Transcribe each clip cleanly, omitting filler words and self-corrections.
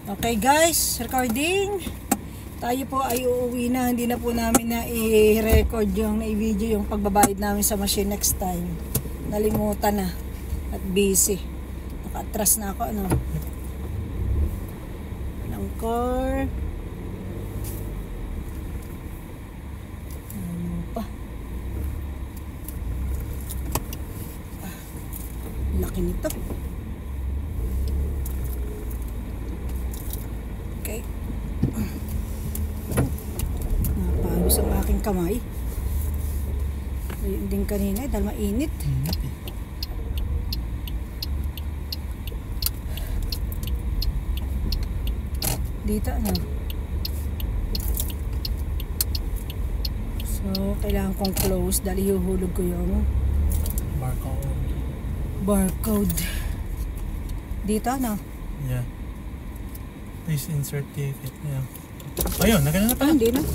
Okay guys, recording. Tayo po ay uuwi na. Hindi na po namin na i-record yung na-video yung pagbabayad namin sa machine next time. Nalimutan na at busy. Naka-atras na ako ano. Langkor. Ano pa? Laki nito. Okay. Napagos ang aking kamay. Ayun din kanina dahil mainit. Dito ano. So, kailangan kong close dahil ihuhulog ko yung barcode. Dito ano? Yeah. Please insert ticket. Yeah. Ayun, nagana na pala. Hindi na.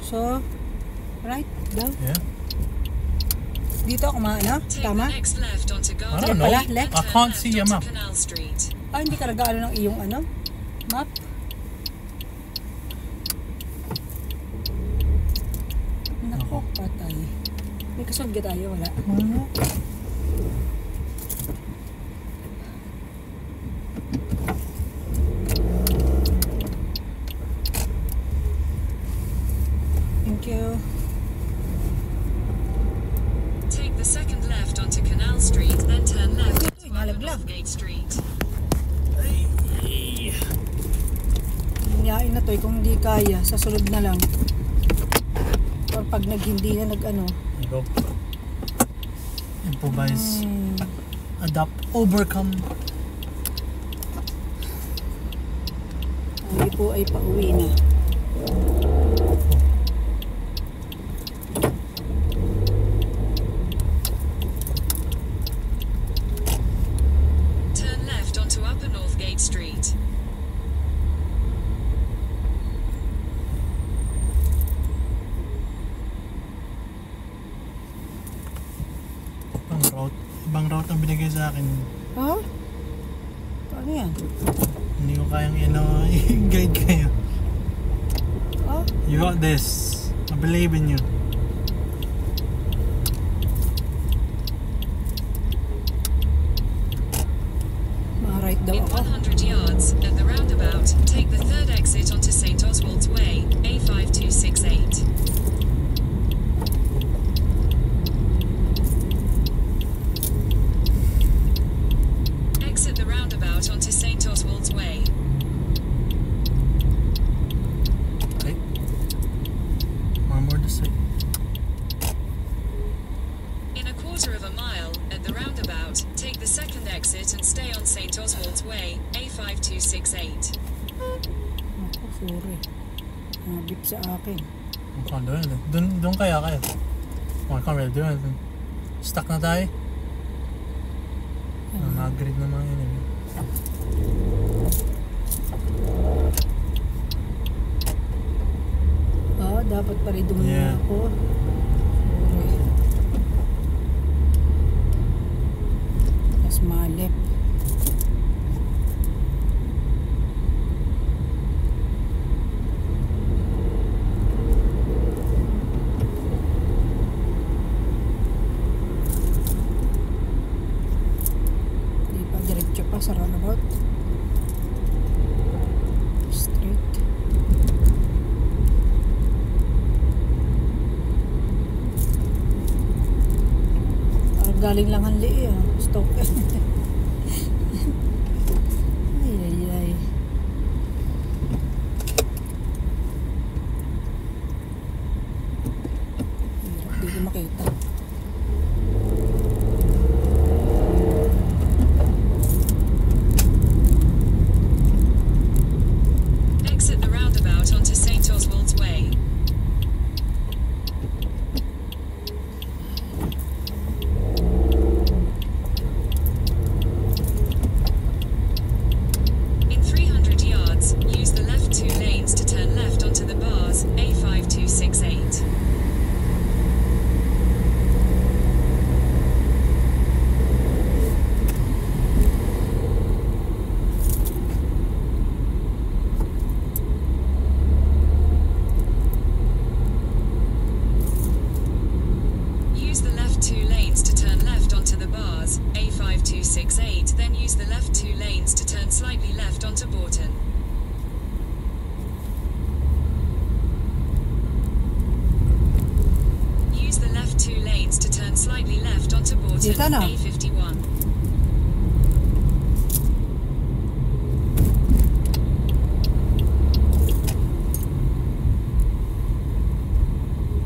So, right daw. Yeah. Dito ako maano? Tama? I don't know. Pala, left? I can't see a map. Ah, hindi ka nag-aano ng iyong ano? Map? Nako, patay. May kasugya tayo, wala. Thank you. Take the second left onto Canal Street, then turn left onto Nalaglag. Northgate Street. Hinyain na to kung hindi kaya, sa sunod na lang. Or pag hindi na nag-ano. Go. Improvise. Adapt. Overcome. Ay po ay pauwi na. Turn left onto Upper Northgate Street. Ibang route ang binigay sa akin. Ha? Paano yan? Hindi ko kayang i-guide kayo. Oh? You got this. I believe in you. Ma-right daw In ako. 100 yards, at the roundabout, take the third exit onto St. Oswald's Way, A5268. Exit the roundabout onto St. Oswald's Way. Okay. One more to say. In a quarter of a mile, at the roundabout, take the second exit and stay on St. Oswald's Way, A5268. Ako, sorry. Nabip sa akin. Mukhang doon kaya kayo. Mukhang really doon. Stuck na tayo. Nag-grid naman yun eh. Ah, dapat pa rin dumuna Yeah. ako. Sorry. Mas malip. Di pa diretso pa sa roundabout. Straight. Parang galing lang ang liit ah. Stop. Ay ay ay. Hirap, di ko makita. Exit the roundabout onto St. Oswald's Way. Saan na? A51.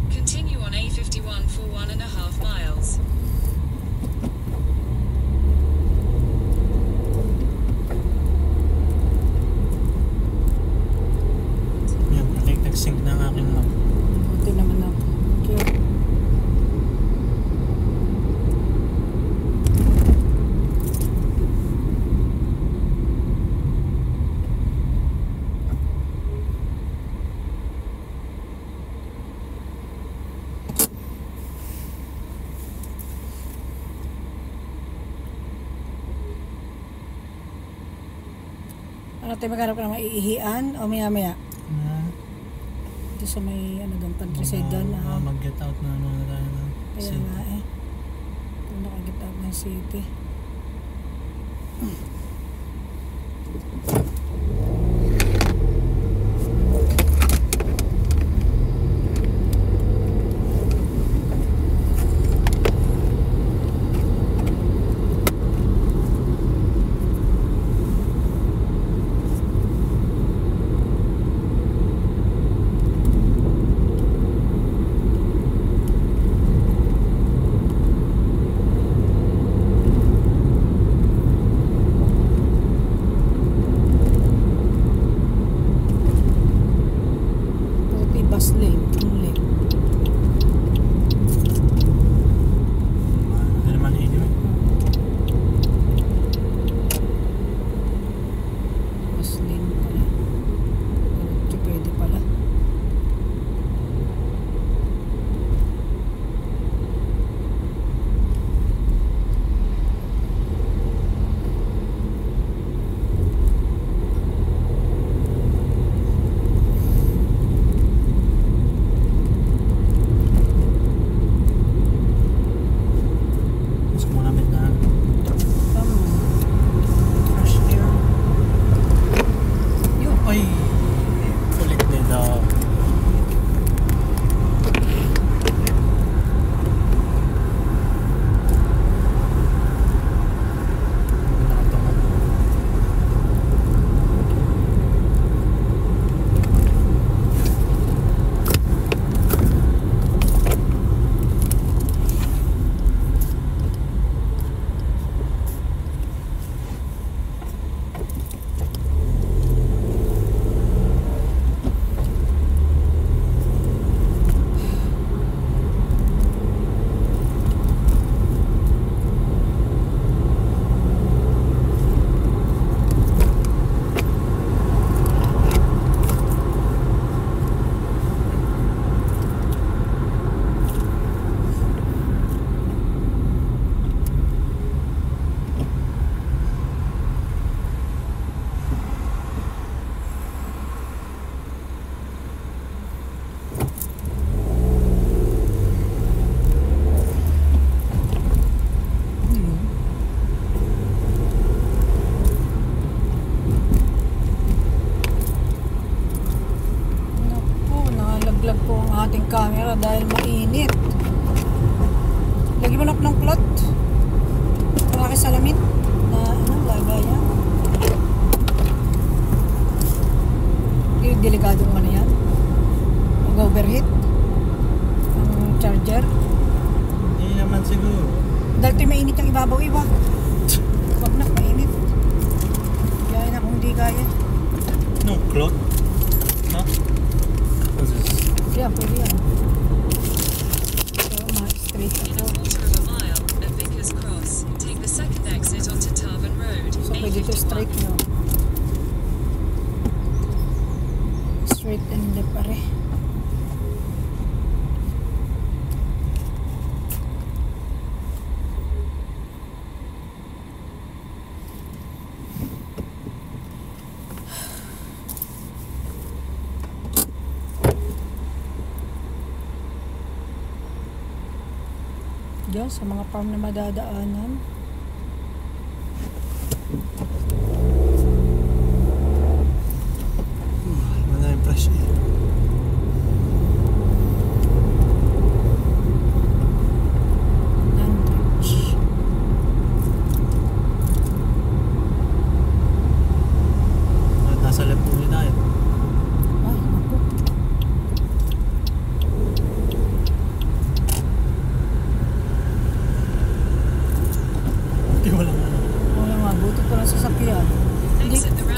Continue on A51 for 1.5 miles. Yan, nag-sync na ang aking map. Buti naman ako. Cute. Ano tayo maghanap ka na maiihian o maya-maya? Ito sa may ano doon, countryside doon. Mag-get out na muna tayo na. Kaya nga eh. Ito nakaget out ng city. Bus lane, only. Hindi naman anyway. Bus lane pala. Ito pwede pala. Gusto mo namin na Fresh air. Yun. ay kulit nila. Nakatungo. Naku, nakalaglag po ang ating camera dahil mainit. Lagi mo na ng plot. Ang aking salamin na ano, lagaya. Yung delikadong ano yan. Mag-overheat. Ang charger. Hindi naman siguro. Dahil ito mainit yung ibabaw iba. Wag na, mainit. Kaya na kung di kaya. No cloth? No? What's this? Kaya pwede yan. So, straight In a ako. quarter of a mile at Vickers Cross, take the second exit onto Tarvan Road. So, pwede ito straight A51. nyo. Straight and left pare. Diyan sa mga farm na madadaanan. Wala yung fresh air. Nandrich.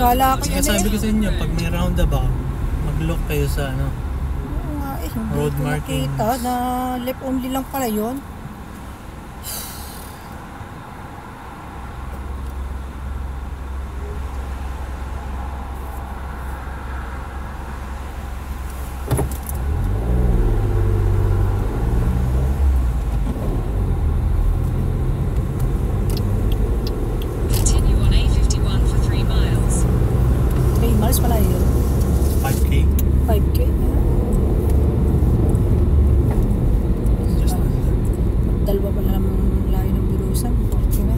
Kala ko Kasi yun sabi eh. ko sa inyo, pag may roundabout, mag-look kayo sa ano. Oo nga eh, hindi Road ko markings. nakita na left only lang pala yun. Continue on A51 for 3 miles. 3 miles pala yun. 5K. 5K. Just under. Dalawa pala ng layo ng bulusan. 40 na.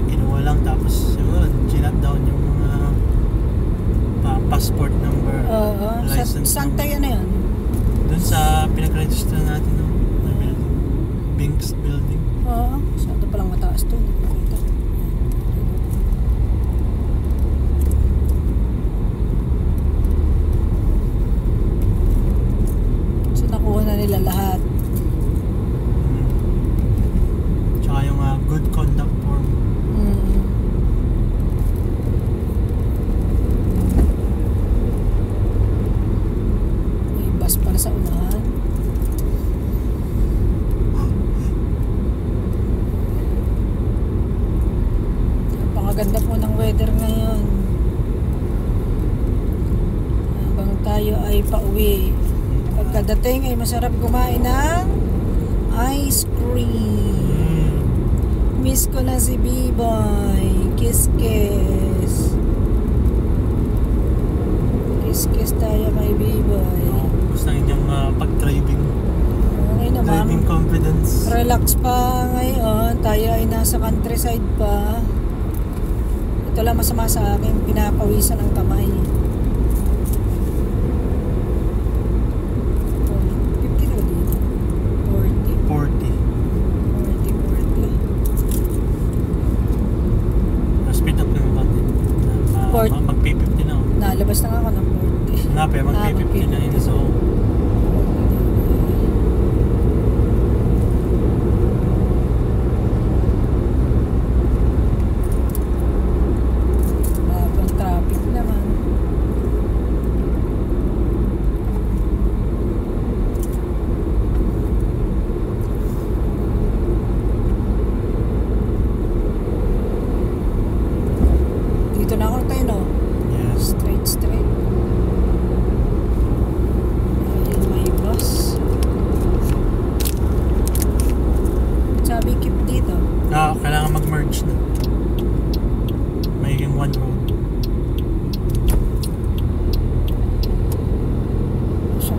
Kinuha lang tapos yun, ginat down yung mga passport number, Oo. license Saan number. tayo na yun? Dun sa pinag-register natin no, na building. Binks building. Oo. Saan ito palang mataas to? Hindi ko makita. So nakuha na nila lahat. Tsaka yung good conduct form. Mm. May bus pala sa unahan. Napakaganda po ng weather ngayon. Habang tayo ay pauwi. Pagkadating ay masarap kumain ng ice cream. Miss ko na si B-Boy. Kiss kiss. Kiss kiss tayo kay B-Boy. Gusto ng inyong pag-driving. Okay naman. Driving confidence. Relax pa ngayon. Tayo ay nasa countryside pa. Ito lang masama sa akin. Pinapawisan ang kamay. 50 na ba dito? 40. 40. 40. Speed up lang natin. Mag-P50 na ako. Nalabas na nga ako ng 40. Nga pa, mag-P50 na yun. So, Babang traffic naman. Dito na ako tayo, no? yes. Straight. Dahil may bus. Sabi keep dito. Kailangan mag-merge na. Magiging one road. So,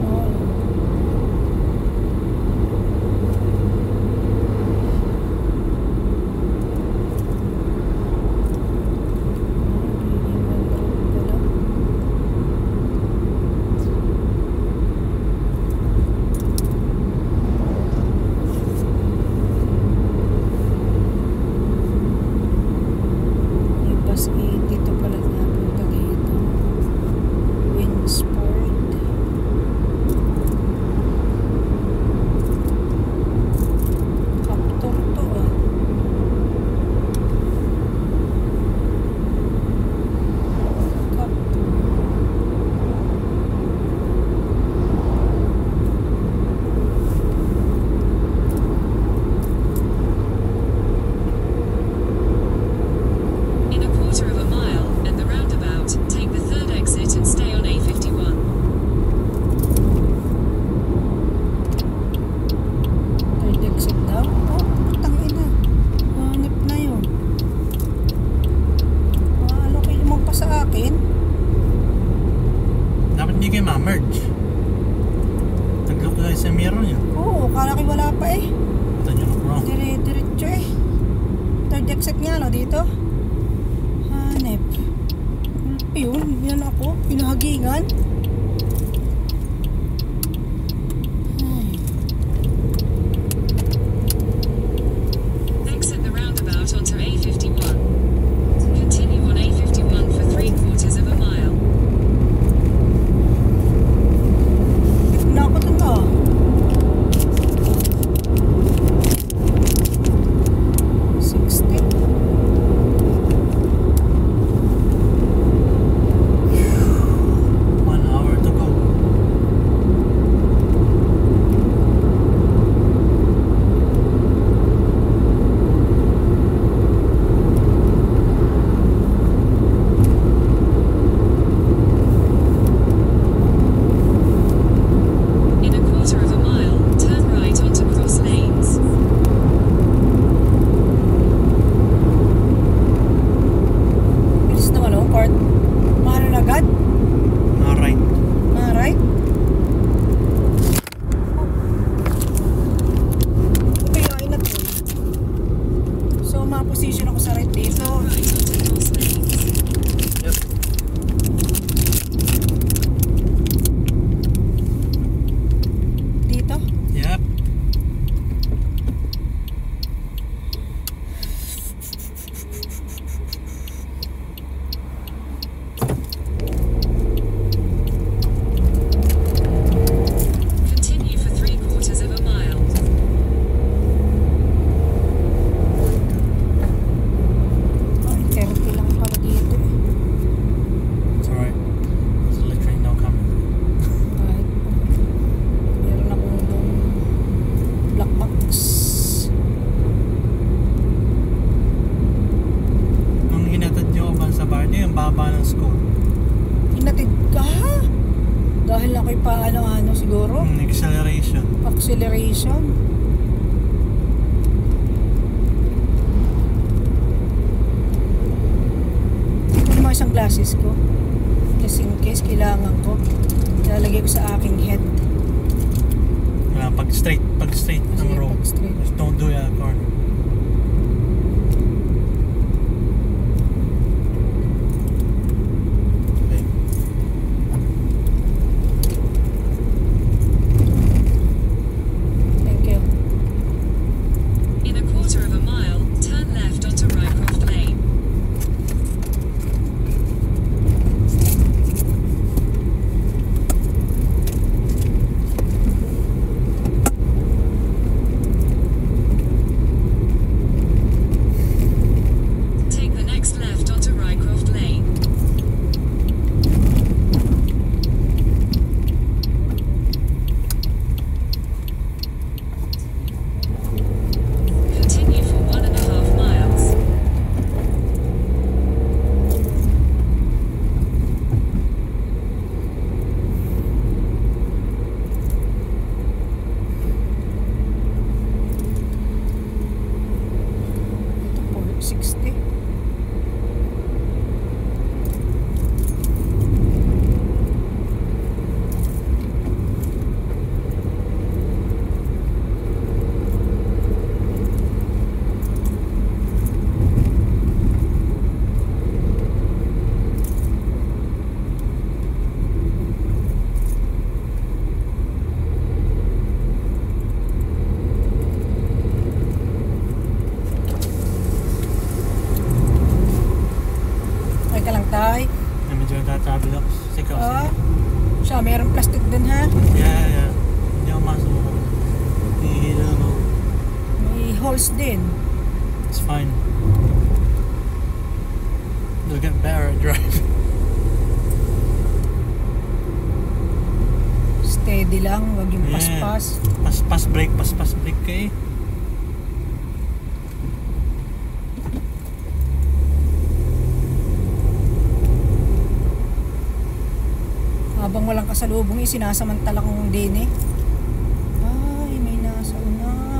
may bus 80 to pala napunta dito. Winsport. Captor to ah. Captor. In a quarter of a mile, Pinahagingan? Exit the roundabout onto A51. Continue on A51 for 3/4 of a mile. Nakot na. 60. One hour to go. In a 1/4 of a mile, turn right onto cross lanes. Bilis naman oh, Court. Mahalo na agad? Alright. Alright. Kayain na to. So, ma-position ako sa right dito. Right onto cross lanes. Yep. Dito. Yep. Continue for 3/4 of a mile. Ay, 30 lang para dito eh. It's alright. There's literally no coming. Kahit meron akong black box. Nung hinatad nyo ba sa Barney, ang baba ng school. Hinatid ka? Dahil ako'y pa ano-ano siguro. Acceleration. Acceleration. Ito yung mga isang glasses ko. Just in case kailangan ko. Lalagay ko sa aking head. Pag straight ng Sige, road. pag straight. Just don't do it at a corner. Okay. Thank you. In a 1/4 of a mile, turn left onto Rycroft Lane. Take the next left onto Rycroft Lane. Continue for 1.5 miles. Ito 460. Ay ka lang tay. Na medyo natatravel ako. Sikaw Ah, sila. siya, mayroong plastic din ha. Yeah. Hindi ako masok. Hihila ako. May holes din. It's fine. You'll get better at driving. Steady lang, wag yung Yeah. paspas. Pas brake ka eh. Habang walang kasalubong, sinasamantala kong din eh. Ay, may nasa una.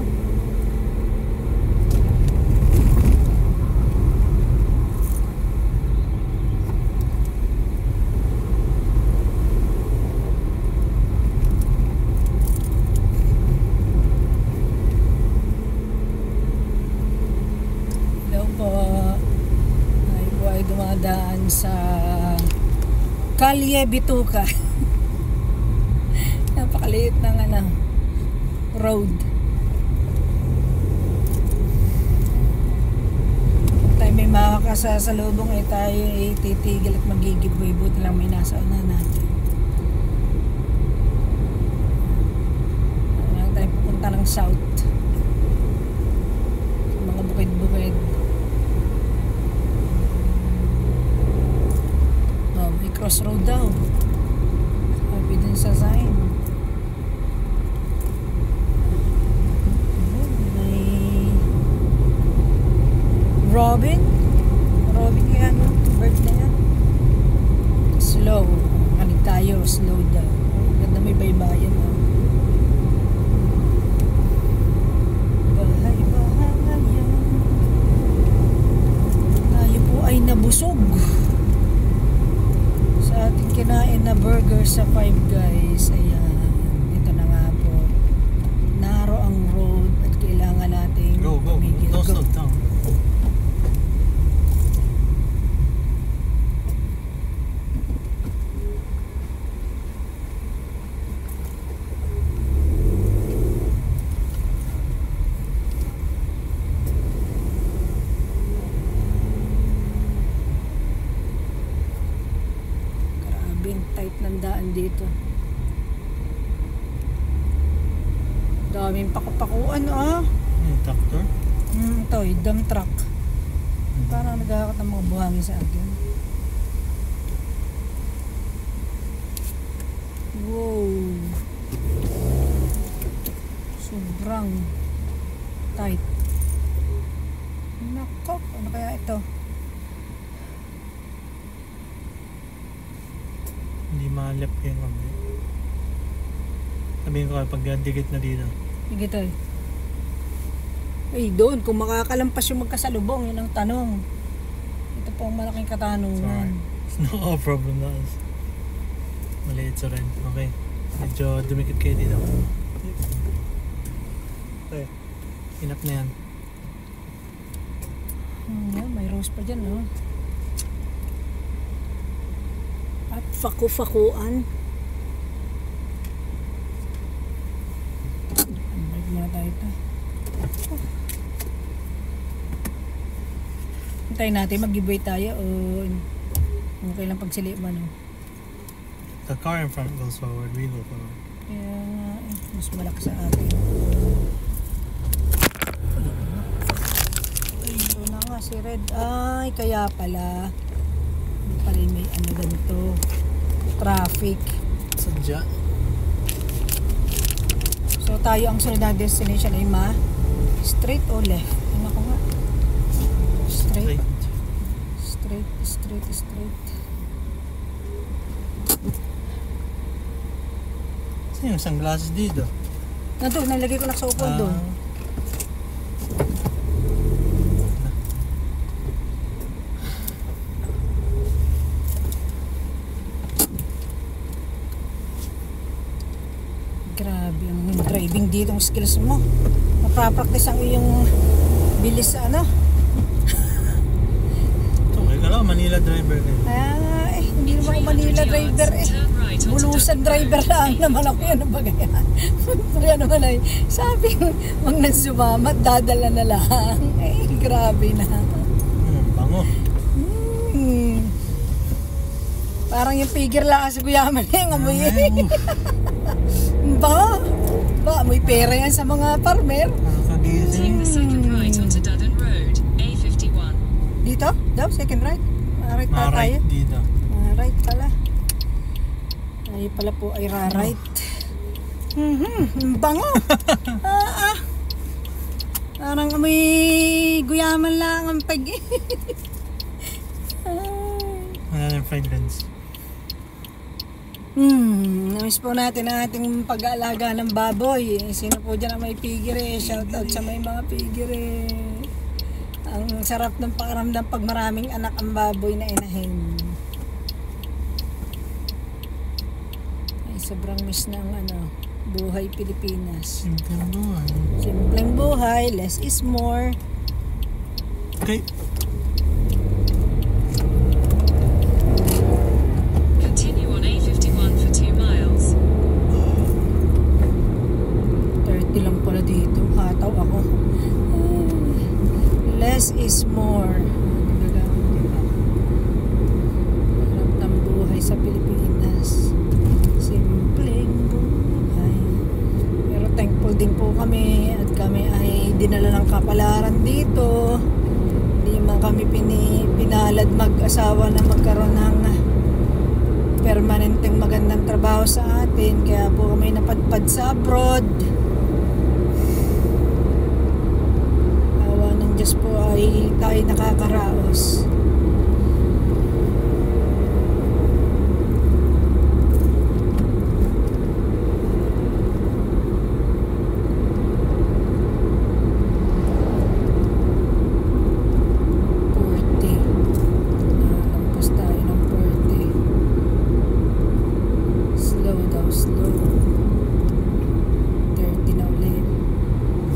Hello po. Ay po ay dumadaan sa Kalye Bituka. Napakaliit ng road. Tayo may makakasasalubong tayo titigil at magigibay. Buti lang may nasa una natin. Tayo pupunta ng south. Mga bukid-bukid. May crossroad daw. Sabi din sa sign. May Robin yan, bird na yan. Slow. Kanig tayo, slow daw. Ganda, may baybayan. Bahay-bahayan. Tayo po ay nabusog sa ating kinain na burger sa Five Guys. Ayan, ito na nga po. Naro ang road at kailangan natin Go. Don't slow down. Tight ng daan dito. Daming pakupakuan Tractor? Ito, dump truck. Parang nagkakot ng mga buhangin sa akin. Wow. Sobrang tight. Nako, ano kaya ito? Hindi malap yung kami. Sabihin ko pag dikit na dito. Sige tayo. Ay, doon, kung makakalampas yung magkasalubong, yun ang tanong. Ito po ang malaking katanungan. It's no problem na us. Maliit sa rin. Okay. Medyo dumikit kayo dito. Okay. Enough na yan. Yeah, may rose pa dyan, no? At faku-fakuan. Balik muna tayo ito. Hintayin natin, mag-giveaway tayo o okay lang pagsilipan, no? The car in front goes forward, we go forward. Kaya nga, mas malaki sa atin. Ay, ito na nga si Red. Ay, kaya pala. Pala may ganito. Traffic. Sadya. So, tayo ang sunod na destination ay straight o left? Ano ko nga? Straight. Straight. Saan yung sunglasses dito? Nandun, nalagay ko lang sa upuan doon. Grabe ang driving dito, ang skills mo. Mapapractice ang iyong bilis sa Okay ka lang, Manila driver ka. Hindi naman ako Manila driver Bulusan driver lang naman ako. Yan ang bagay. Kaya naman ay sabi, wag na sumamat, dadala na lang. Grabe na. Bango. Parang yung figure lang sa guyaman yung amoy. Amoy pera yan sa mga farmer. Take the second right onto Dudden Road, A51. Dito? Daw, second right? Right na tayo? Right dito. Right pala. Ay pala po ay ra-right. Bango! Parang amoy guyaman lang ang pag... Another fragrance. Namiss po natin ang ating pag-aalaga ng baboy. Sino po dyan ang may pigire? Shout out sa may mga pigire. Ang sarap ng pakaramdam pag maraming anak ang baboy na inahin. Ay, sobrang miss ng buhay Pilipinas. Simpleng buhay. Simpleng buhay, less is more. Okay. Continue pinalad mag-asawa na magkaroon ng permanenteng magandang trabaho sa atin, kaya po kami napadpad sa abroad. Awa ng Diyos po ay tayo nakakaraos.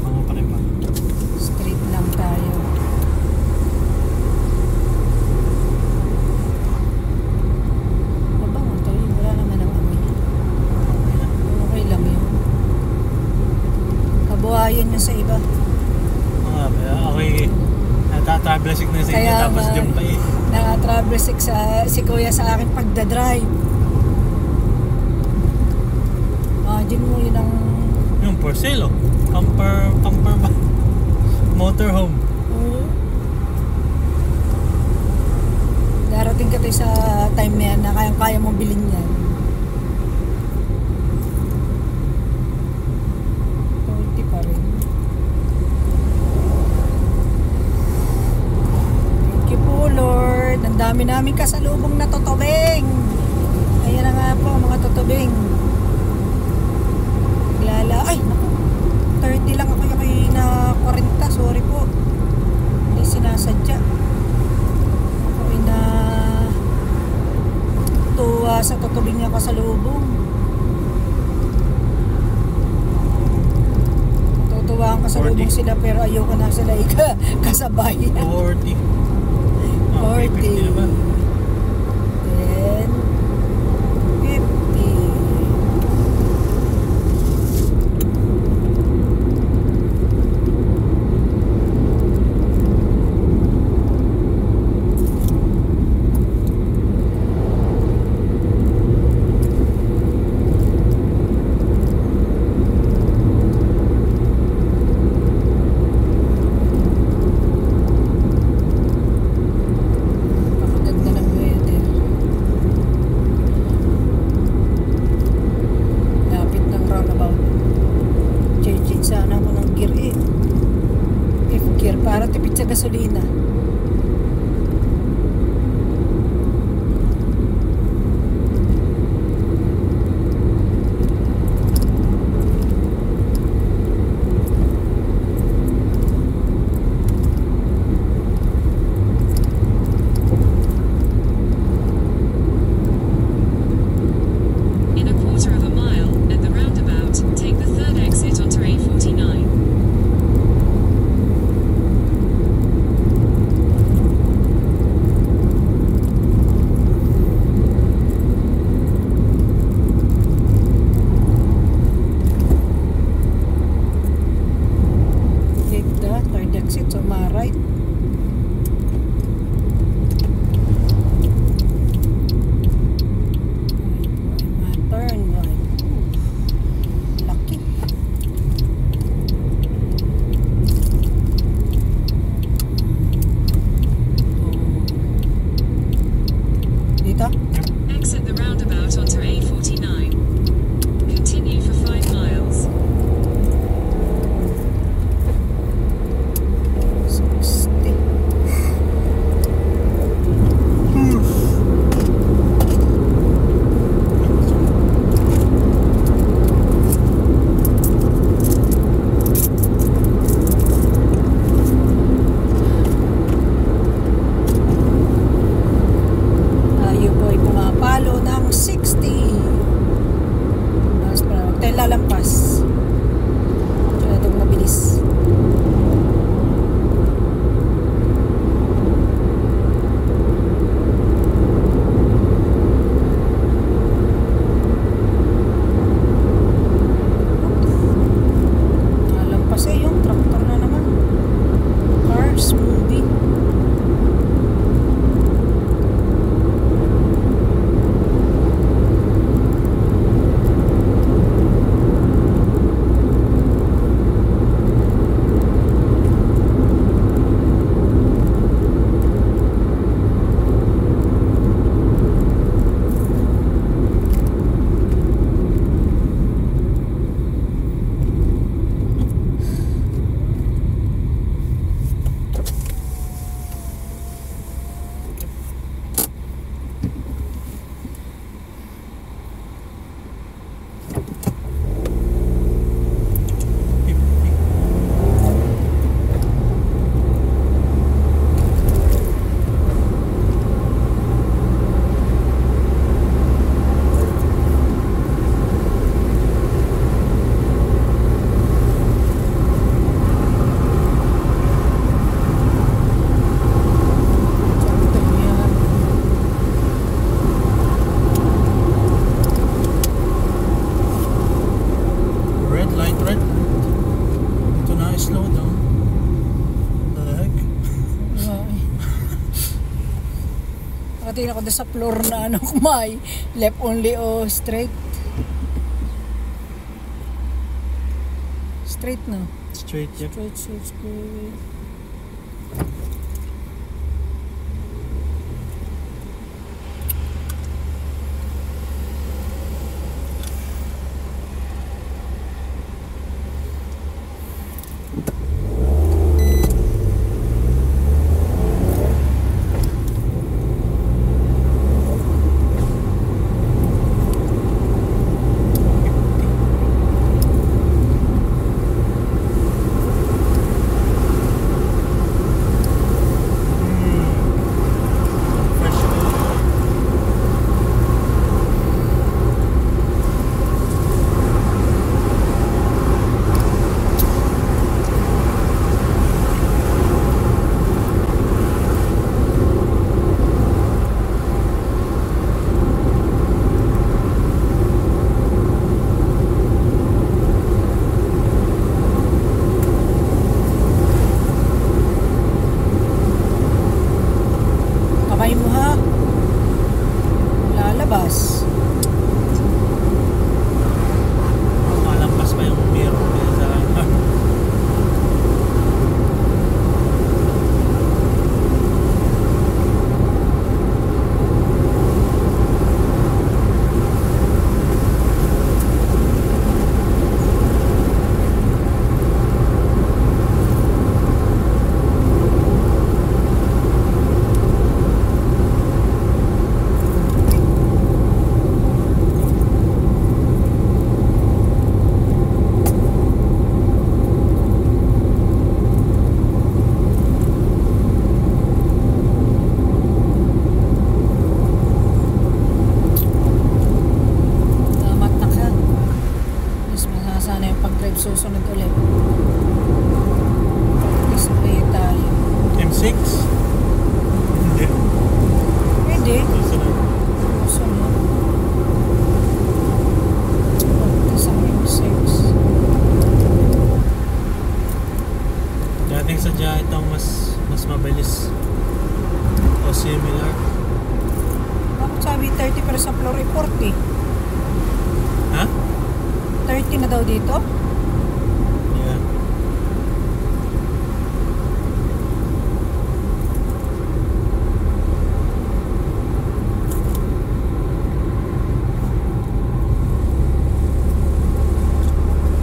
Mga pa rin pa. Straight lang tayo. Mabango tayo. Wala naman ang amoy. Okay lang yun. Kabuhayan yun sa iba. Okay. Nata-travel sick na sa inyo Kaya tapos nga, dyan pa eh. naka-travel sick si kuya sa akin pagdadrive. Imagine mo yun ang Yung for sale oh. Camper ba? Motorhome. darating ka tayo sa time na yan na kayang-kaya mong bilhin yan. 40 pa rin. Thank you po Lord. Ang dami namin kasalubong na totobeng. Ayan na nga po mga totobeng. Ay naku, 30 lang ako yung na 40. Sorry po, hindi sinasadya. Ako ay na tuwa sa tutubing niya kasalubong. Tutuwa ang kasalubong 40. sila pero ayoko na sila kasabay. 40. 40. Naman. Then 50. Nakatingin ako doon sa floor na ano kumay. Left only o straight? Straight na. Straight, yep. Straight. Kamay mo ha. Lalabas. Malampas pa yung mirror kaya sa Salamat na ka. Mas masasana yung pag-drive susunod ulit. Display tayo. M6? Hindi. Pwede. Susunod. Susunod. Isang M6. Dating sadya itong mas mabilis o similar. Bakit sabi 30 pero sa floor ay 40? Ha? 30 na daw dito? Yeah.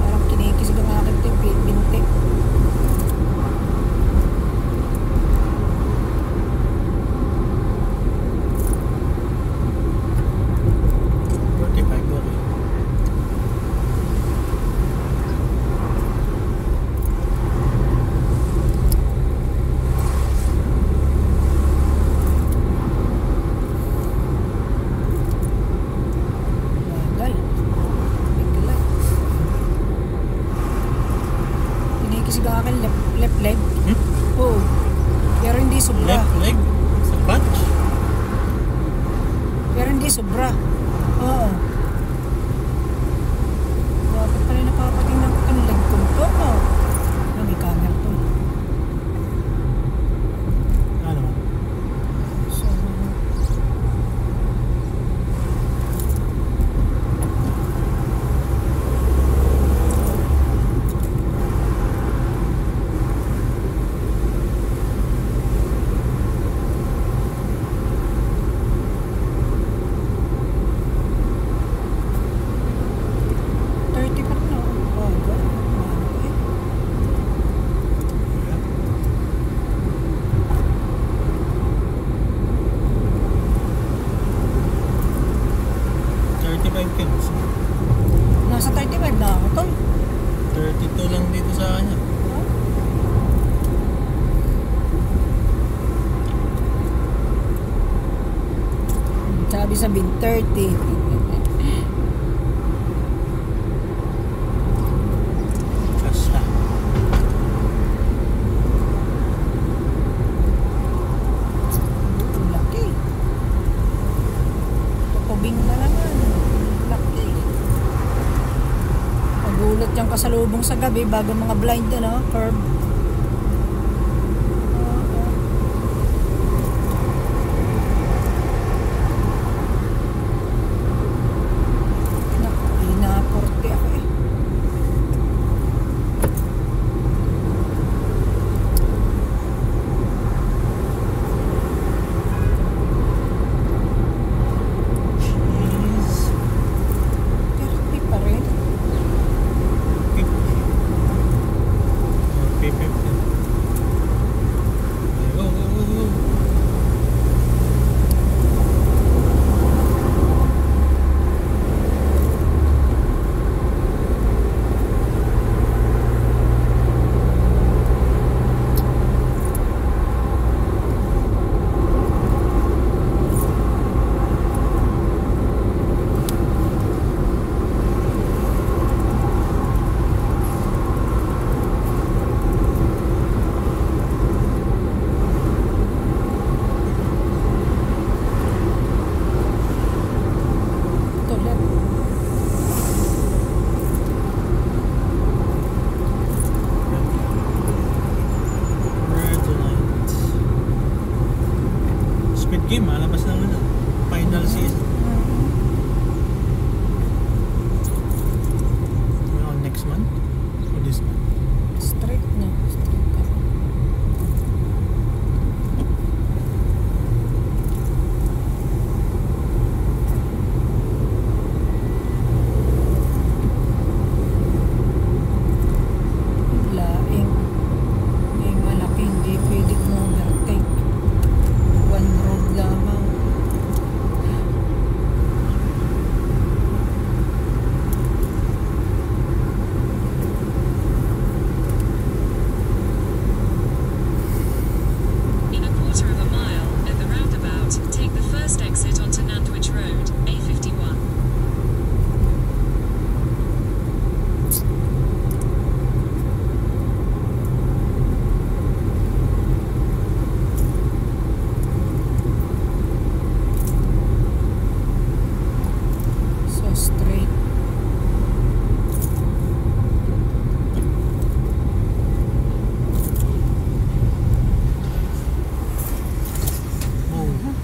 Parang kinikisig ang aking binti. Bagal. Bigla. Kinikisig ang aking left leg. Hmm? Oo. Pero hindi sobra. Left leg sa clutch. Pero hindi sobra. Oo. Dapat pala napapatingnan ko itong leg ko. Oo. May camera to. Ano? So, nasa 35 na ako, tol. 32 lang dito sa kanya. Sabi sabihin 30. Basta. Laki. Tutubing na naman. Laki. Magulat yung kasalubong sa gabi bago mga blind curve. malabas na ano. Final season. Next month? Or this month? Straight na. Straight ka. Laing. May malaki, hindi pwede mo overtake. One road lamang. In a quarter of a mile, at the roundabout, take the first exit onto Nantwich Road, A51. So straight. Oh.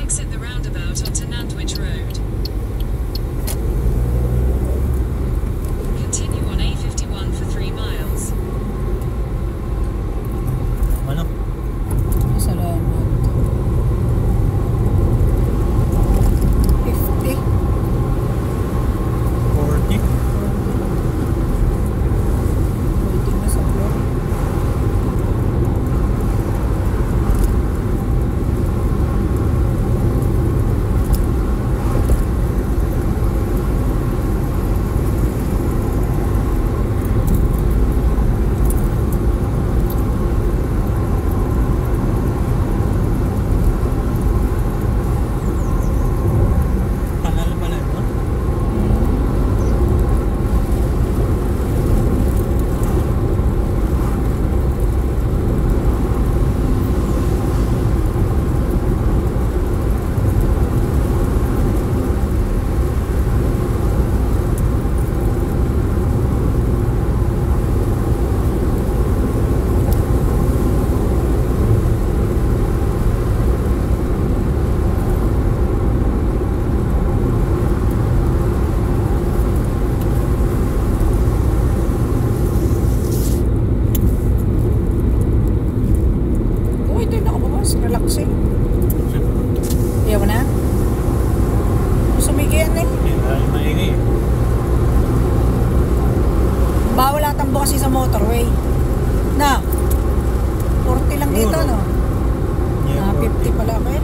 Exit the roundabout onto Nantwich Road. Continue on A51 for 3 miles. Wala. Salamat. 50. 40. Holding na sa floor. Pangal pala yun, no? Oh, ito yung nakabukas. Relaxing. Ayaw mo na? Sumigian eh. Hindi, dahil maingay. Bawal atambo kasi sa motorway. Na? 40 lang dito, Siguro. no? Yeah, 50 pala ako eh.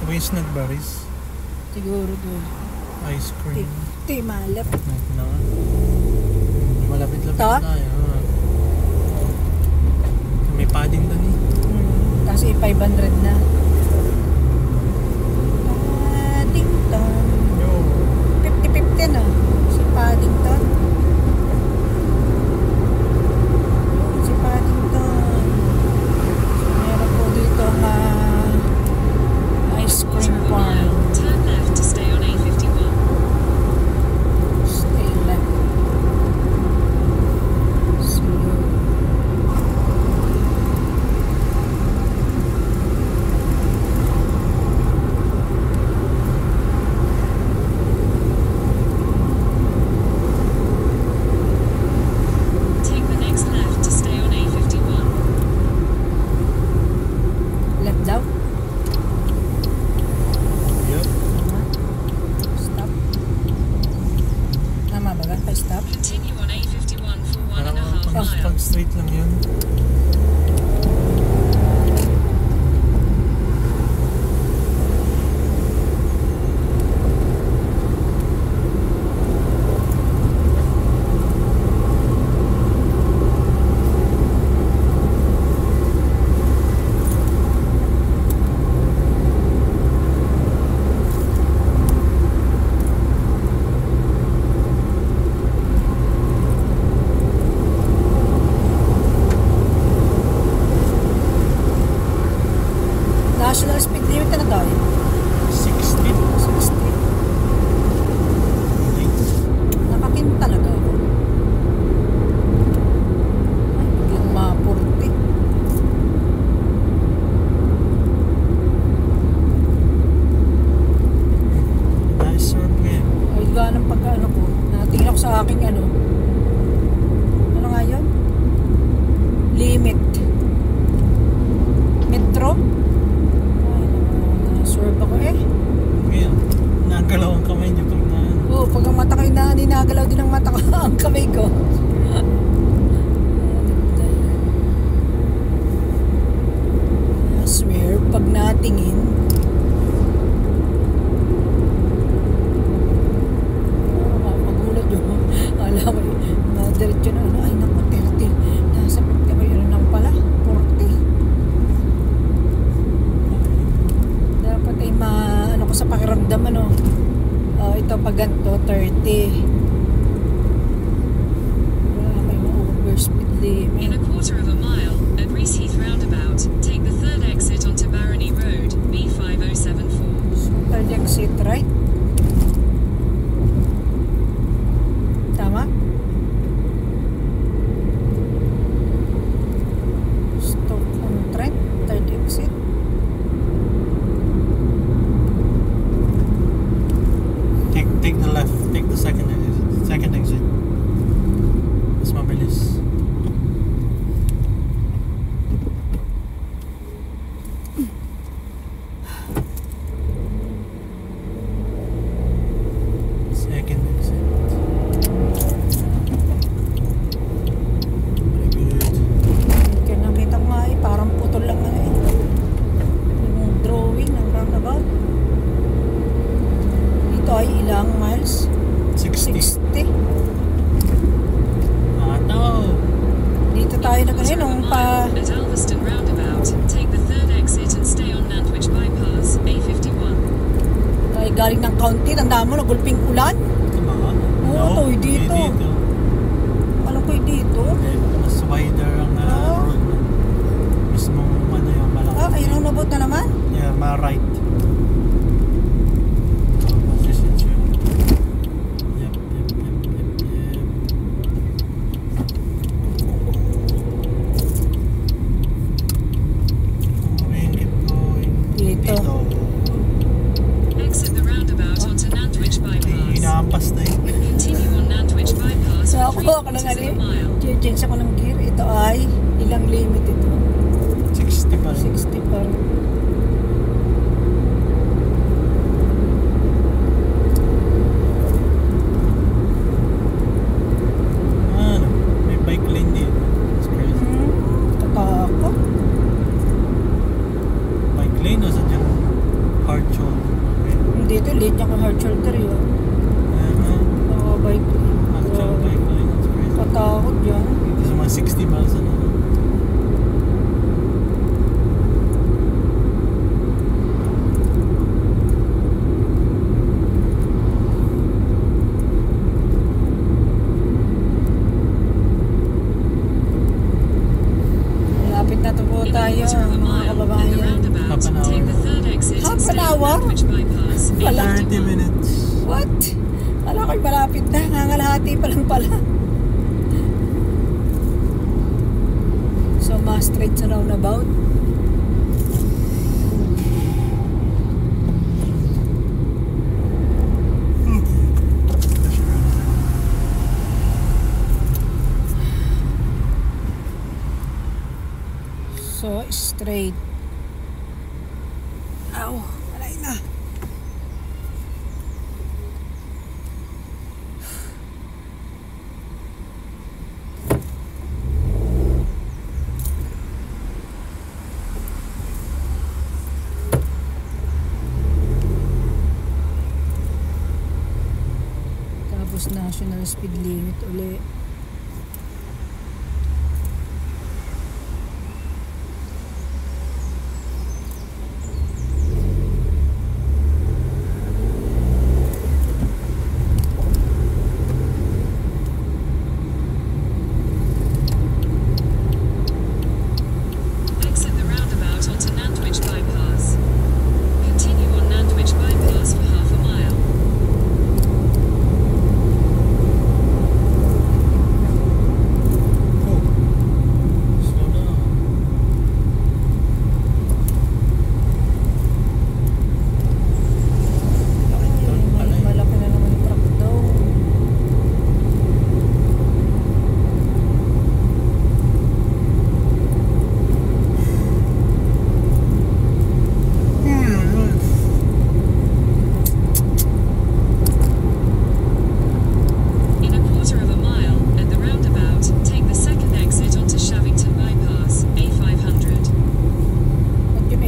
May snack berries. Siguro doon. Ice cream. Malap. Ito na nga. Malapit-lapit Ito? na tayo. May padding doon eh. Kasi 500 na. Paddington. Yo. 50-50 na. Si Paddington. Si Paddington. So, meron national speed limit na tayo. 60. 60. Nakakin talaga ako. Ay, biglang ma-40. Nice surf game. Ay, ganang pagka-ano ko. Natingin ako sa aking ano. Ano nga yun? Limit. Metro? Ay, na-surf ako eh. Ngayon, nagalaw ang kamay niyo pag na ano. Oo, pag ang mata ko ninagalaw din ang mata ko ang kamay ko. I swear, pag natingin, magulat yun. Alam mo, diretso na ano, ay naku, 30. Nasa 50 ba yun lang pala? 40. Dapat ay ano ko sa pakiramdam ano. Ito pag ganito, 30. Wala may ma-overspeed limit. In a quarter of a mile, at Reese Heath roundabout, take the third exit onto Barony Road, B5074. So, third exit, right? Tama? Stop on Trent, third exit. Take the left. Take the second exit. Second exit. Mas mabilis. Second exit. Very good. Kaya nakita ko nga eh, parang putol lang ano eh. Yung drawing ng roundabout. Dito ay ilang miles? 60. 60. No. Dito tayo na kasi Quarter of a nung mile, pa... at Alveston roundabout, take the third exit and stay on Nantwich bypass, A51. Tayo galing ng county, tandaan mo, nagulping ulan. Tama ka? Oo, to, dito. Dito. Alam ko yung dito. Eh, mas wider ang Oo. road. Mismong ano yung malaki. Ah, ay roundabout na naman. Yeah, ma-right. Position siya. Yep. Keep going. Dito. Exit the roundabout onto Nantwich bypass. Inaampas na yun. Continue on Nantwich bypass So for ako 3 ng quarters ano of a mile. eh. Change ako ng gear. Ito ay ilang limit ito. 60 pa rin. 60 pa rin. Ano? May bike lane dito. It's crazy. Katakot. Bike lane o sadyang hard shoulder? Okay. Dito, late niya ko hard shoulder yun. Ano? Nakabike. Actual bike lane. It's crazy. Katakot yan. Dito sa mga 60 miles an hour. Malapit na to po In a tayo, quarter of a mga mile, at the kababayan. roundabout, Half an hour. take the third exit Half and an stay on hour? Nantwich bypass, Wala. 30 A51. minutes. What? Alam ko'y malapit na. Nangalahati pa lang pala. So, mas straight sa roundabout. So, straight. Ow, alay na. Tapos national speed limit uli. Exit the roundabout onto Nantwich bypass.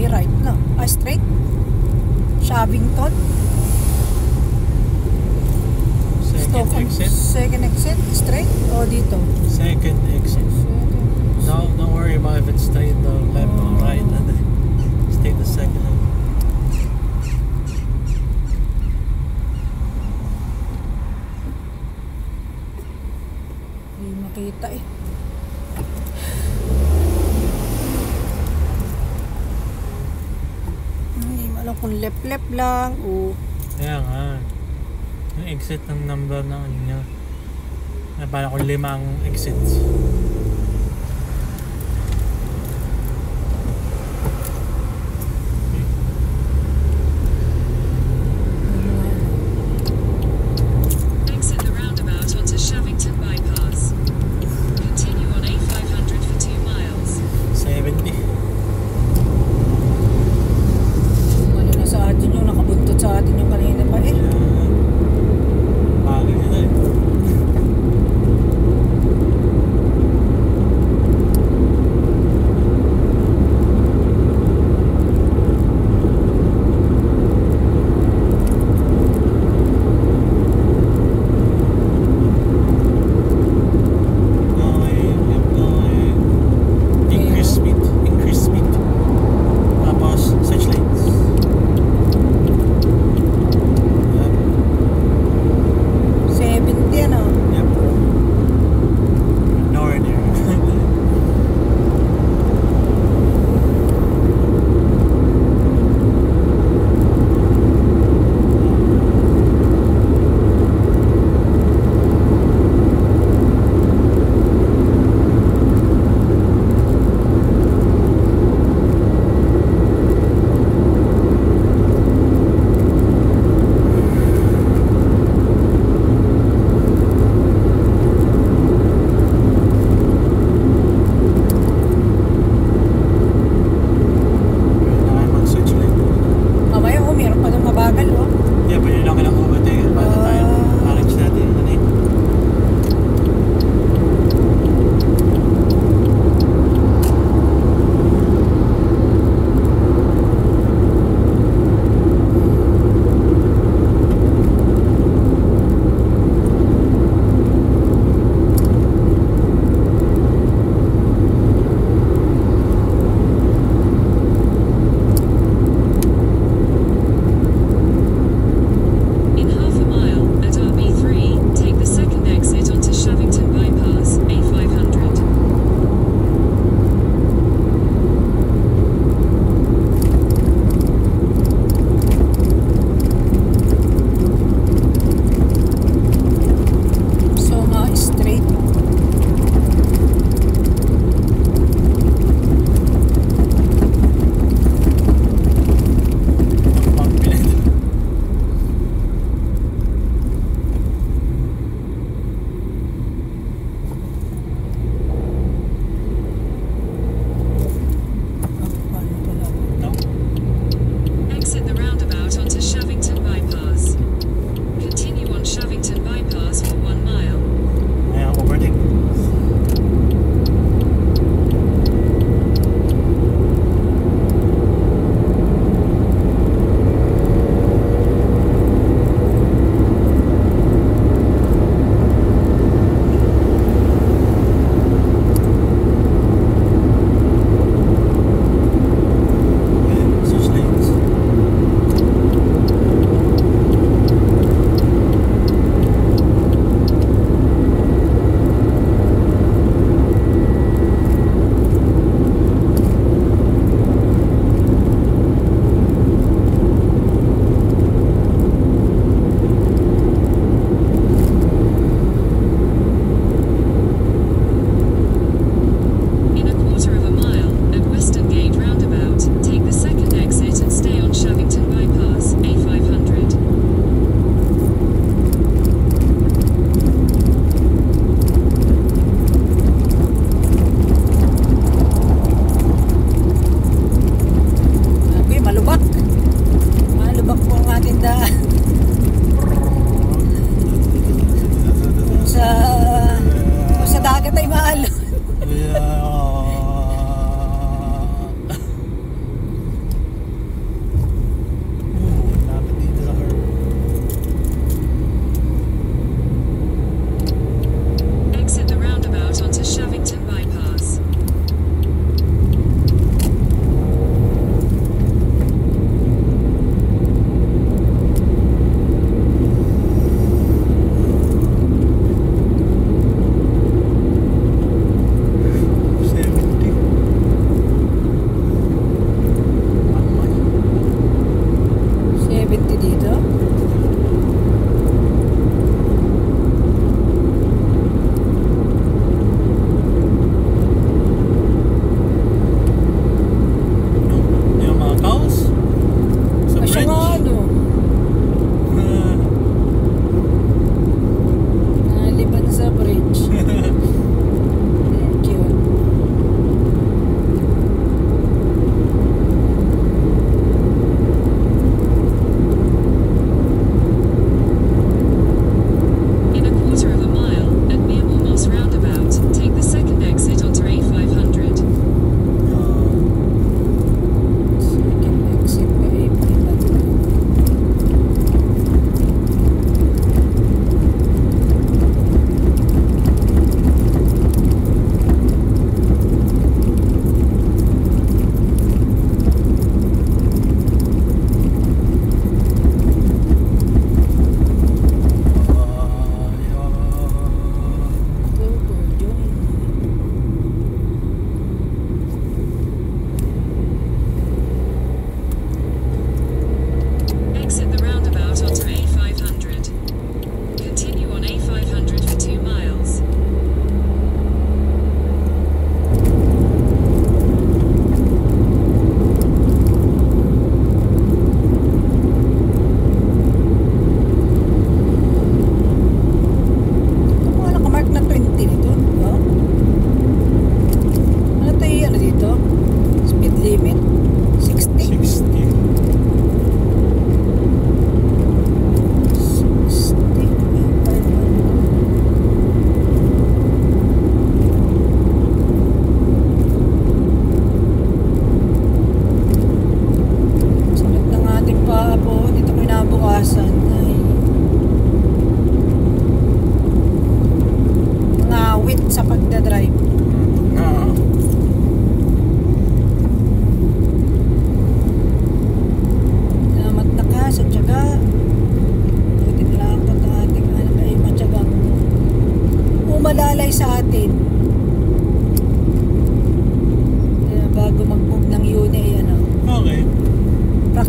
right na. Straight. Shavington. Second exit. Second exit. Straight. O dito. Second exit. Don't worry about if it's straight or left or right. Just take the second exit. Hindi makita eh. Hindi mo alam kung left lang o Kaya nga. Yung exit ng number ng ano niya. Para kung 5 ang exits. Exit the roundabout onto Shavington Bypass. Continue on A500 for 2 miles. 70. ano na sa atin yung nakabuntot sa atin yung kanina pa eh. Bagay nila eh.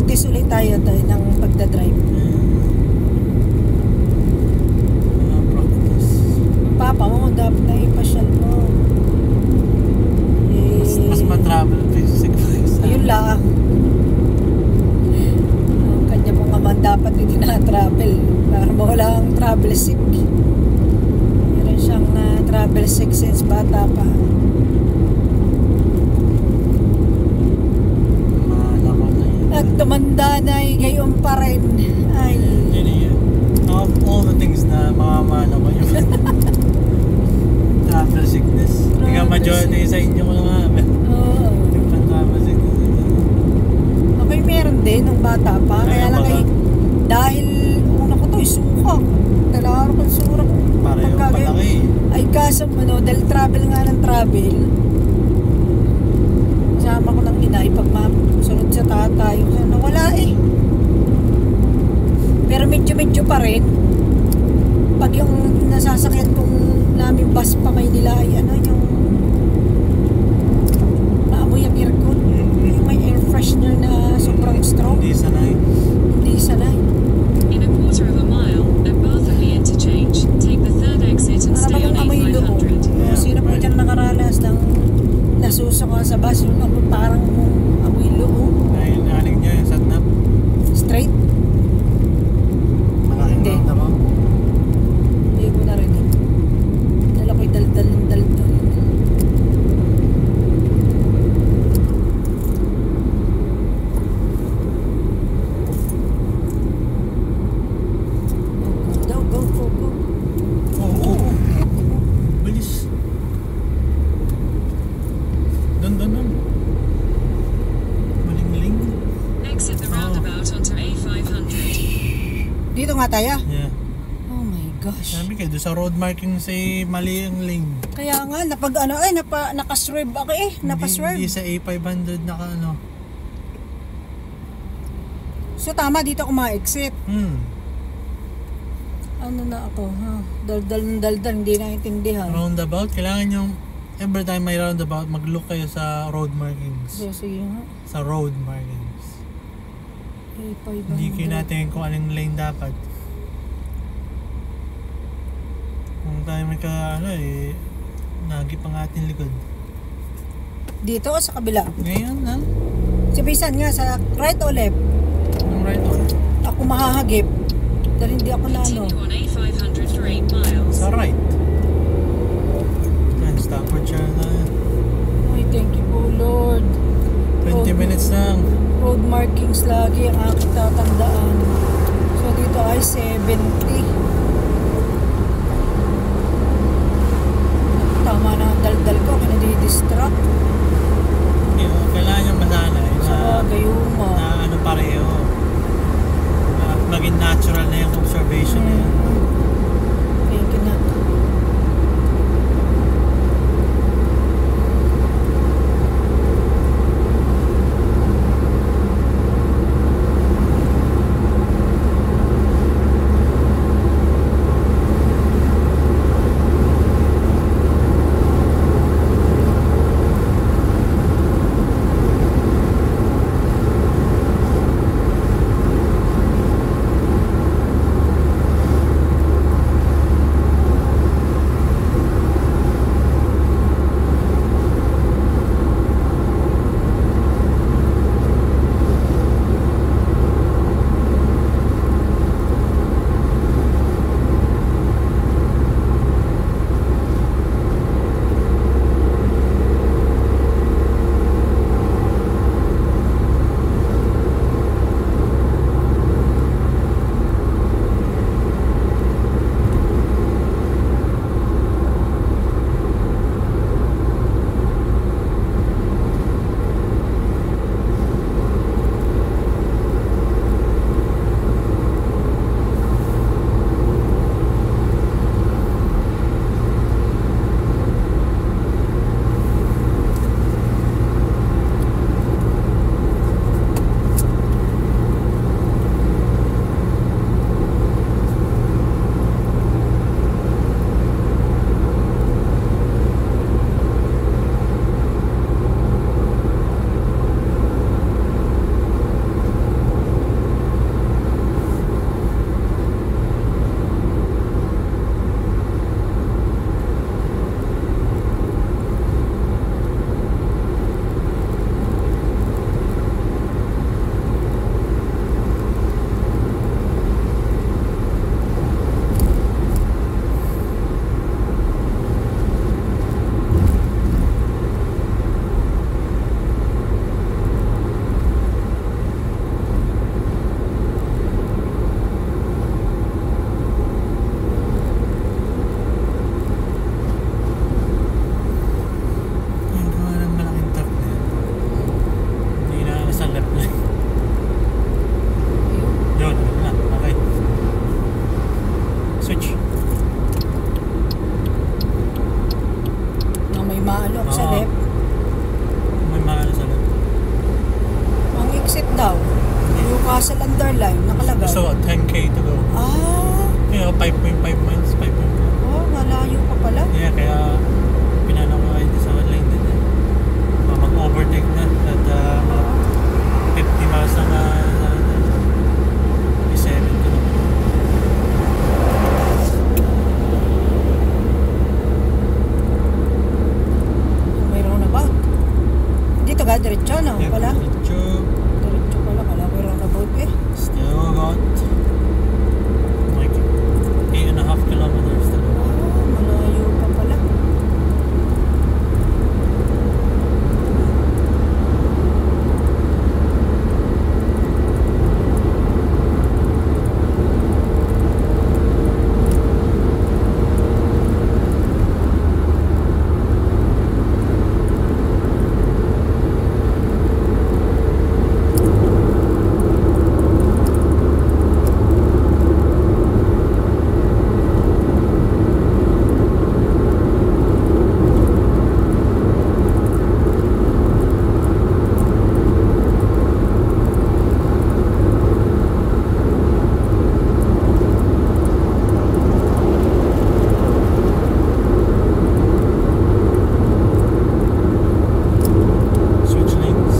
practice ulit tayo tayo ng pagdadrive. Practice. Papa mo, dapat na ipasyal mo. Mas matravel basic place. Ayun lang. Ang kanya pong ama dapat hindi na-travel. Para mawala ang travel sick. Meron siyang travel sick since bata pa. Mahal ako na yun. At tumanda na gayon pa rin. Ay. Yun yun. Of all the things na mamamahal ako yung travel sickness. Tingnan majority sa inyo ko lang nga. Oo. Yung pan-travel sickness. Okay, meron din nung bata pa. Kaya lang ay, dahil una ko to, suka. Talaro kong surak. Pareho palaki. Ay kaso, dahil travel nga ng travel. Kasama ko ng inay, pag sunod sa tatay, nawala eh. Pero medyo pa rin. Pag yung nasasakyan kong namin bus pa Maynila ay yung naamoy ang aircon. Yung may air freshener na sobrang strong. Hindi sanay. Hindi sanay. In a quarter of a mile, at Bartholomew Interchange, take the third exit and Para stay on bang amoy loob. A500. Sino po dyan nakaranas ng nasusukan sa bus, yung parang amoy loob. Ay, naanig niya yung satnap. Straight. Malaking Hindi. round ako. Hindi ko narinig. Dala ko'y daldal. Go. Oo. Bilis. Doon. Maling-maling. Exit the roundabout onto A500. Dito nga tayo. Yeah. Oh my gosh. Sabi kayo, doon sa road marking say mali ang lane. Kaya nga, nakaswerve ako eh. Napaswerve. Hindi sa A500 naka. So tama, dito ako ma-exit. Ano na ako, ha? Daldal, hindi naintindihan. Roundabout, kailangan yung every time may roundabout, mag-look kayo sa road markings. So, sige nga. Sa road markings. A500. Hindi kayo natin kung anong lane dapat. Kung tayo may nagip ang ating likod. Dito o sa kabila? Ngayon, ha? Si Bisan nga, sa right o left? Yung right on. Ako mahahagip. Dahil hindi ako na Continue on A500 for 8 miles. Sa right. Yan, Staffordshire na. Ay, thank you po, Lord. 20 minutes lang. Road markings lagi ang aking tatandaan. So, dito ay 70. Tama na ang daldal ko, kinadidistract. Kailangan yung masanay Sa gayuma. na pareho. Maging natural na yung observation na yan. Thank you na. exit daw. Newcastle Underline, nakalagay. So, 10k to go. Ah, Yeah, 5.5 miles, 5.5. oh, malayo pa pala. Yeah, kaya pinano ko kayo sa online din eh. Mag-overtake na at 50 miles na 70 na. May roundabout. Dito ka, diretso, no? Yeah, Pala? medyo Diretso pala, kala may roundabout eh. still got like 8.5 kilometers to go. Ah, malayo pa pala. Switch lanes.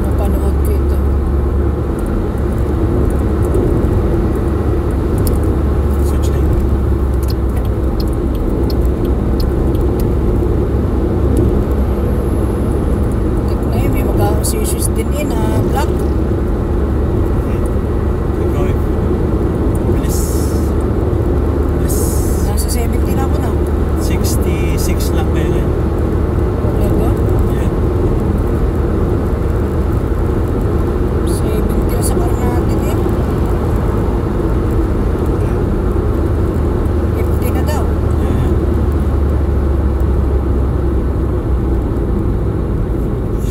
Napanood ko ito. Switch lane. Tek na yun, may mag-associates din eh na black. Keep going. Bilis. Bilis. Nasa 70 na ako na. 66 lang kayo ngayon. Talaga? Yeah. 70 na sa car natin eh. 50 na daw. Yeah.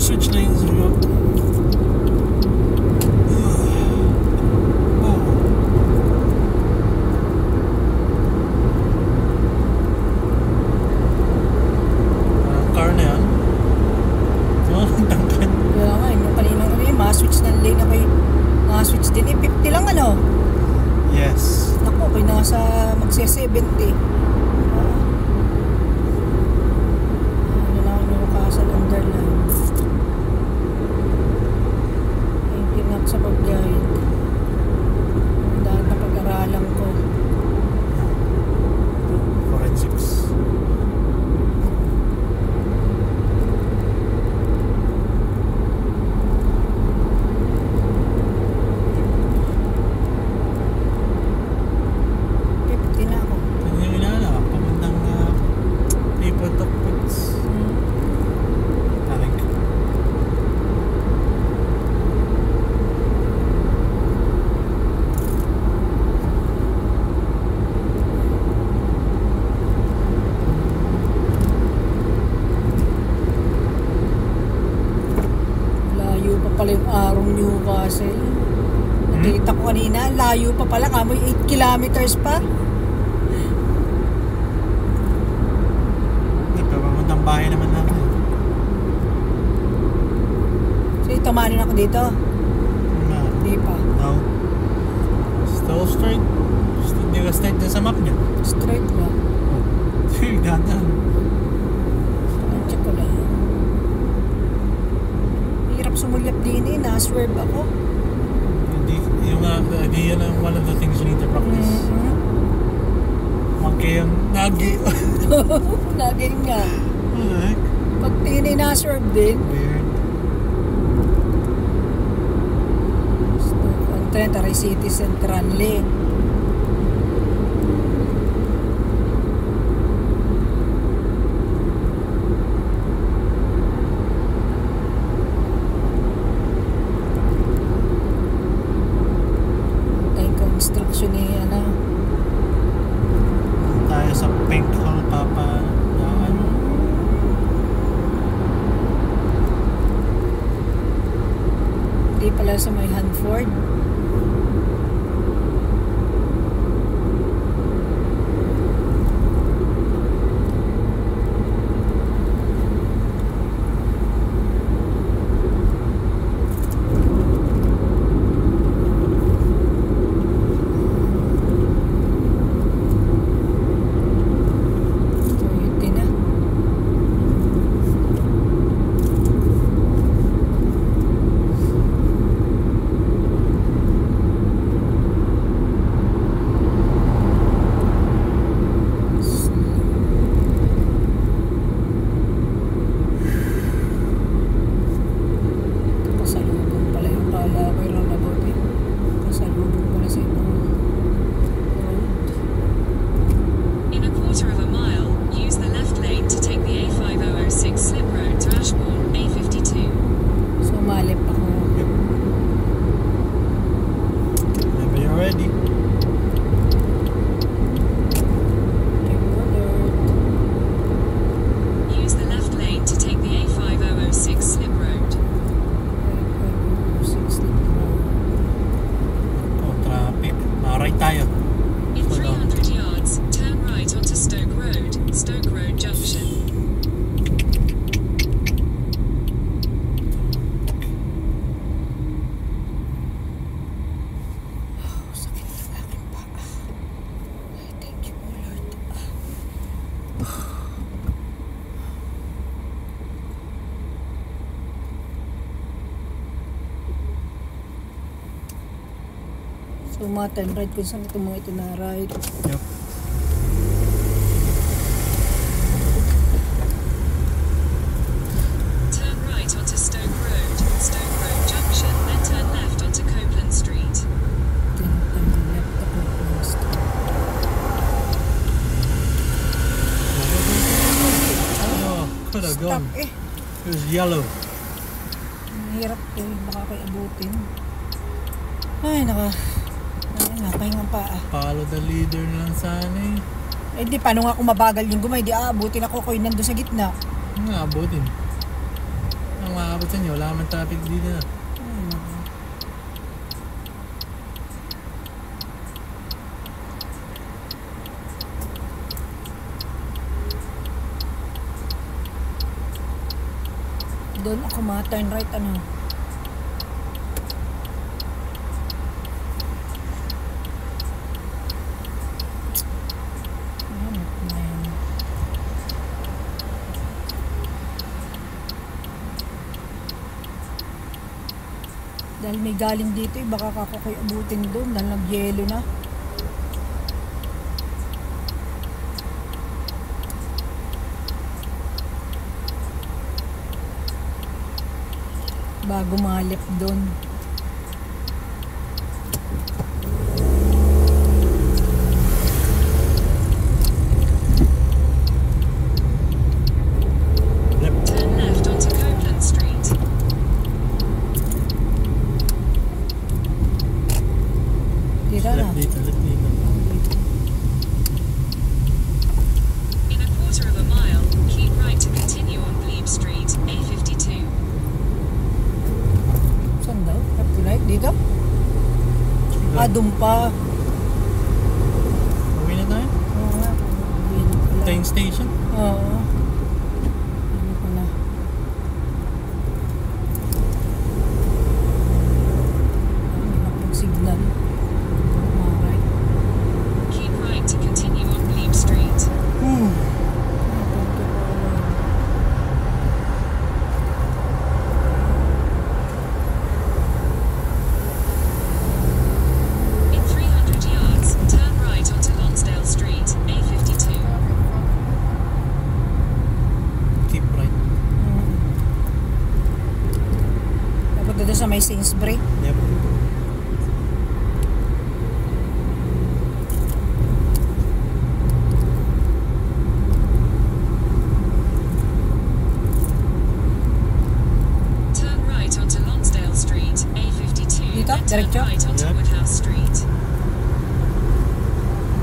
Switch lanes we go. Oh. Car na yan. So, tangkan. Kaya nga, yung kanina ko eh, ma-switch ng lane ako eh. Ma-switch din eh, 50 lang ano. Yes. Naku, kay nasa magse-70. Ano na ako Newcastle Underline. Thank you sa pag-guide. Dahil na pag-aralan ko. Forensics. Na ako. Hindi nyo inala. Pamandang people talk points. I think. Layo pa pala yung arong Newcastle. Nakita ko kanina, layo pa pala. Kamoy 8 kilometers pa. Hindi pa pamandang bahay naman natin. So, itamanin ako dito. No. Hindi pa. No. Still straight. Hindi ka straight din sa map niya. Straight ba? Oh. Dahan-dahan. Check ko lang. Hirap sumulyap din eh. Na-swerve ako. Hindi, yung idea lang one of the things you need to practice. Okay, yung nagi. Naging nga. What the heck? Pag tinay na-swerve din. Weird. Trent, Aray City Central Lane. Tayo construction ni ano. Tayo sa Pink Hall Papa. Ano? Hindi pala sa may Hanford. In a quarter of a mile, use the left lane to take the A5006 slip road to Ashbourne, A52. So, malip ako. Yep. Whenever you're ready. Use the left lane to take the A5006 slip road. Oh, traffic. Nakaray tayo. In 300 yards, turn right onto Stoke Road Junction. Sakit ng aking paa. Ay, thank you, oh Lord. So, turn right kung saan ito mga ito na right. Yep. Turn right onto Stoke Road Junction, then turn left onto Copeland Street. Then, turn left ako. Oh, could have Stop gone. eh. It was yellow. Mahirap to. Baka kayo abutin. Ay, napahingang paa. Follow the leader na lang sana eh. Eh di, paano nga kung mabagal yung gumay? Di aabutin ako ko nandun sa gitna. Ang aabutin. Ang maabot sa inyo, wala man traffic dito na. Ay, naku. Doon ako turn right ano. Ano na yan? Dahil may galing dito eh, baka kakoy abutin doon dahil nag-yelo na. Bago malip doon. Turn left onto Copeland Street. Tira na. Left dito, left dito. In a quarter of a mile, keep right to continue on Glebe Street, A52. Saan daw? Left to right? Dito? Ah, doon pa. Uwi na tayo? Oo nga. Dito pala. Train station? Oo. Dito pala. Hindi na pong signal. Alright. Keep right to continue on Glebe Street. In 300 yards, turn right onto Lonsdale Street, A52. Keep right. Dapat doon sa may Sainsbury. Yep. Turn right onto Lonsdale Street, A52. Dito? Then turn Diretso? right onto Yep. Woodhouse Street.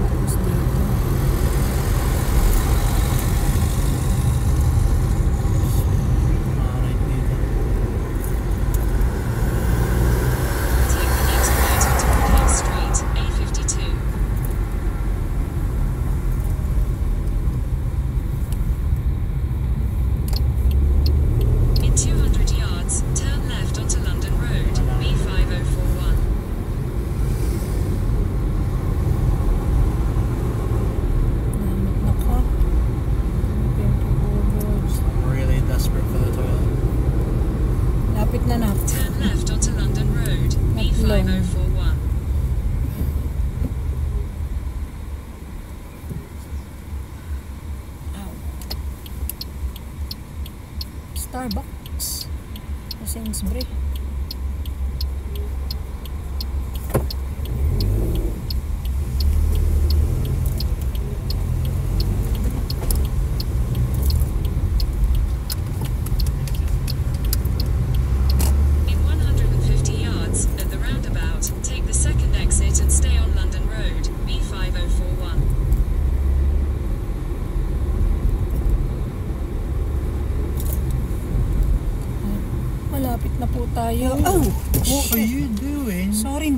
Tapos dito. Right dito.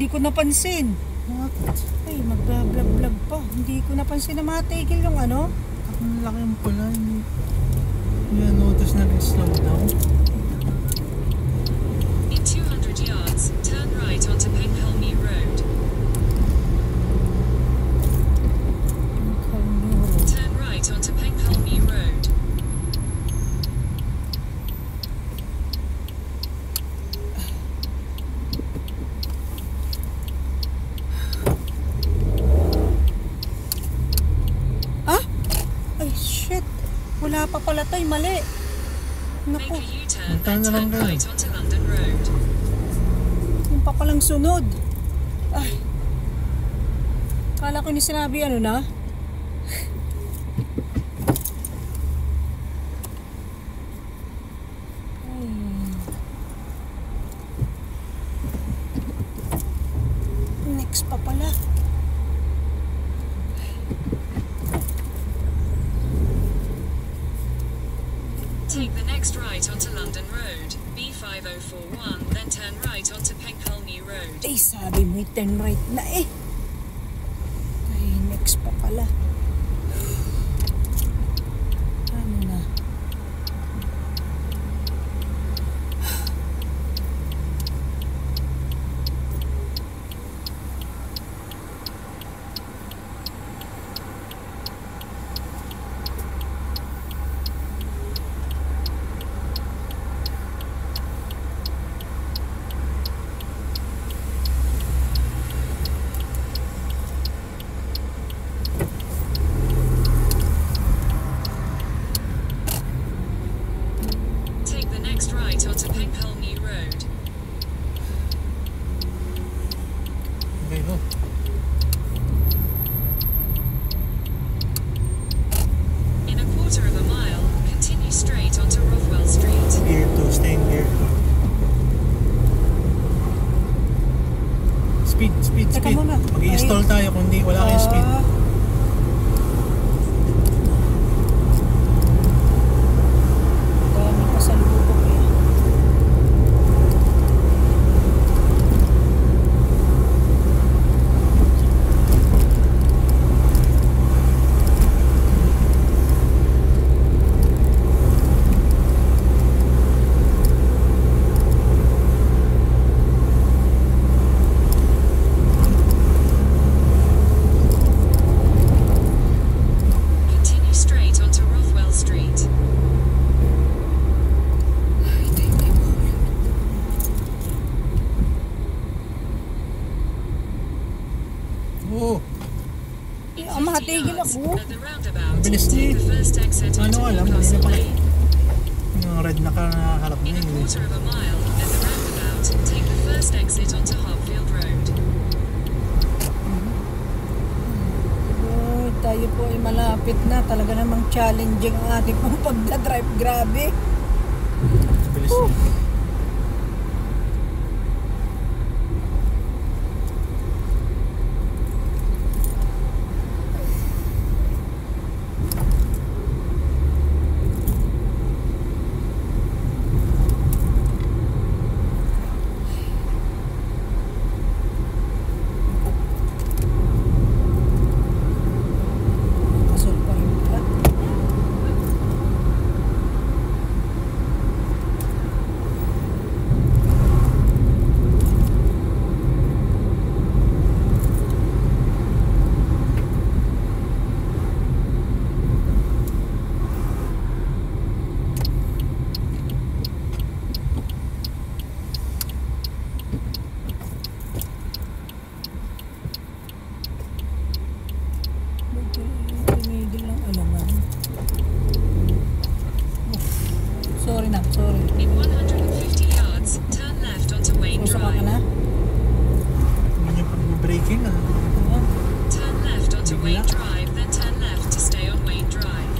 ko napansin. What? Ay, magbablog-vlog pa. Hindi ko napansin na matigil yung ano. Ang laki mo pala. Hindi notice na nag-slow down. In 200 yards, turn right onto Penghelmy Road. Turn right onto Penghelmy Road. Ay, shit. Wala pa pala tayo. Mali. Make Naku, a U-turn, Puntahan then na lang turn kayo. right onto London Road. yung pa palang sunod. Ay. Kala ko ni sinabi ano na. Ay. Next pa pala. Take the next right onto London Road, B5041, then turn right onto Penghelmy Road. Ay, sabi mo, turn right na eh. Ay, next pa pala. Ano na? Take the next right onto Penghelmy Road. Okay, go. In a quarter of a mile, continue straight onto Rothwell Street. Gear 2, staying gear 2. Speed, speed, Teka speed. muna. Mag-i-stall tayo kung hindi, wala kayong speed. Ah. Dami pa sa lubog eh. Continue straight onto Rothwell Street. Oo. In Ang 50 matigil yards, ako. at the roundabout, Bilis take niya. the first exit Ano onto alam, Newcastle hindi na pala. Lane. Yung red na harap In na a yun. quarter of a mile, at the roundabout, take the first exit onto Hartfield Road. Uy, tayo po ay malapit na. Talaga namang challenging ang ating pang pagdadrive. Grabe. Bilis niya. Pasol pa rin pala. Tumigil lang alaman. Sorry na, sorry. In 150 yards, turn left onto Wayne Susuka ka na? Drive. Hindi niya pag-braking ah. Oo. Turn left onto Bigla. Wayne Drive, then turn left to stay on Wayne Drive.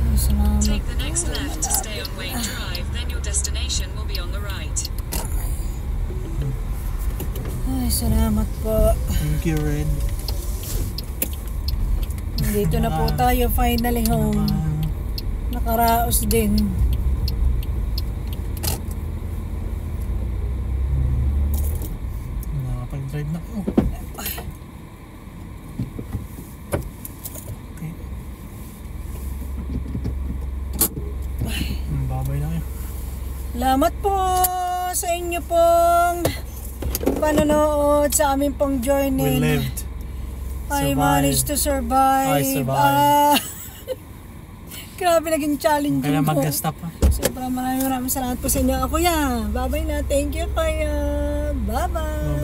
Ay, salamat. Take the next left to stay on Wayne Drive, then your destination will be on the right. Ay, salamat po. Thank you, Red. Dito na po tayo finally home. Nakaraos din. Nakapag-drive na ako. Okay. Babay na kayo. Salamat po sa inyo pong panonood sa aming pong We journey. lived. I Survived. managed to survive. I survived. Grabe naging challenging Kaya po. mag-stop ha. Sobrang maraming salamat po sa inyo. Kuya, bye-bye na. Thank you, Kuya. Bye-bye.